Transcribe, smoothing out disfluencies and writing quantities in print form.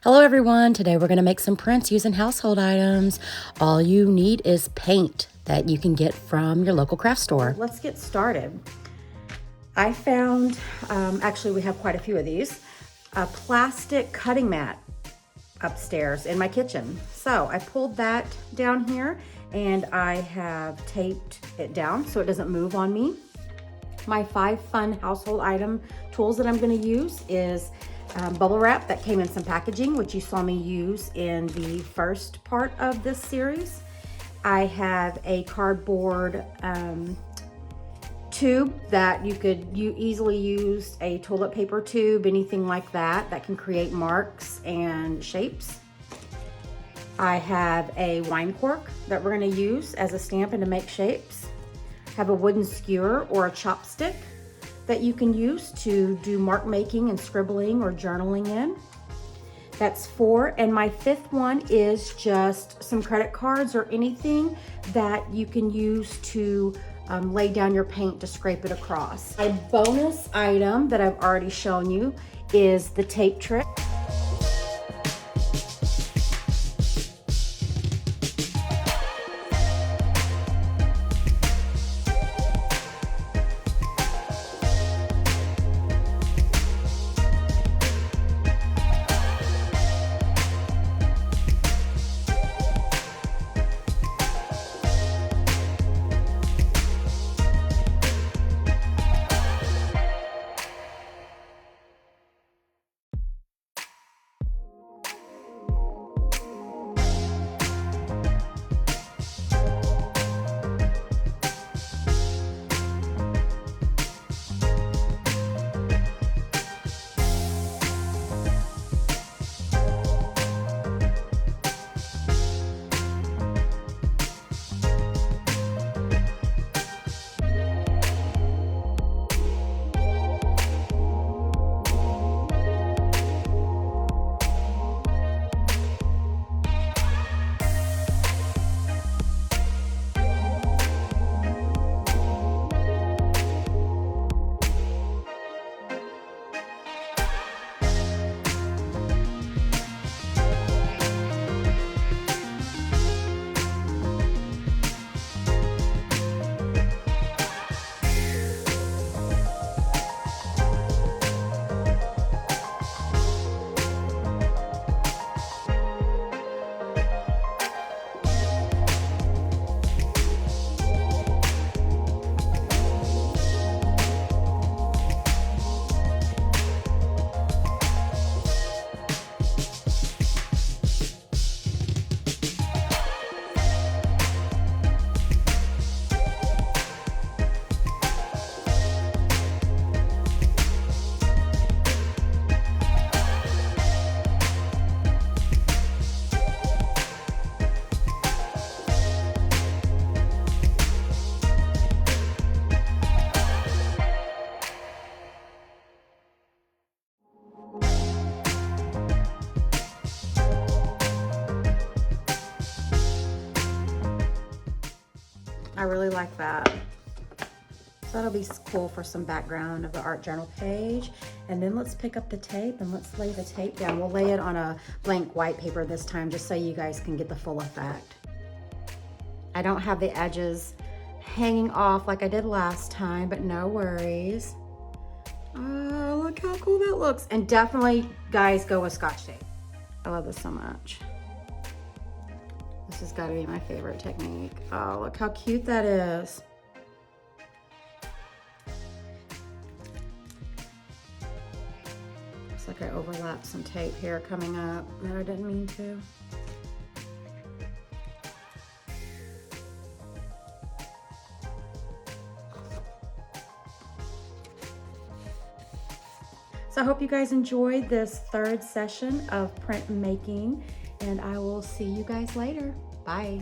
Hello everyone, today we're going to make some prints using household items. All you need is paint that you can get from your local craft store. Let's get started. I found, actually we have quite a few of these, a plastic cutting mat upstairs in my kitchen. So I pulled that down here and I have taped it down so it doesn't move on me. My 5 fun household item tools that I'm going to use is bubble wrap that came in some packaging, which you saw me use in the first part of this series. I have a cardboard tube that you easily use a toilet paper tube, anything like that, that can create marks and shapes. I have a wine cork that we're going to use as a stamp and to make shapes. I have a wooden skewer or a chopstick that you can use to do mark making and scribbling or journaling in. That's 4. And my 5th one is just some credit cards or anything that you can use to lay down your paint to scrape it across. My bonus item that I've already shown you is the tape trick. I really like that. So that'll be cool for some background of the art journal page. And then let's pick up the tape and let's lay the tape down. We'll lay it on a blank white paper this time just so you guys can get the full effect. I don't have the edges hanging off like I did last time, but no worries. Oh, look how cool that looks. And definitely, guys, go with Scotch tape. I love this so much. This has got to be my favorite technique. Oh, look how cute that is. Looks like I overlapped some tape here coming up that I didn't mean to. So I hope you guys enjoyed this 3rd session of printmaking, and I will see you guys later. Bye.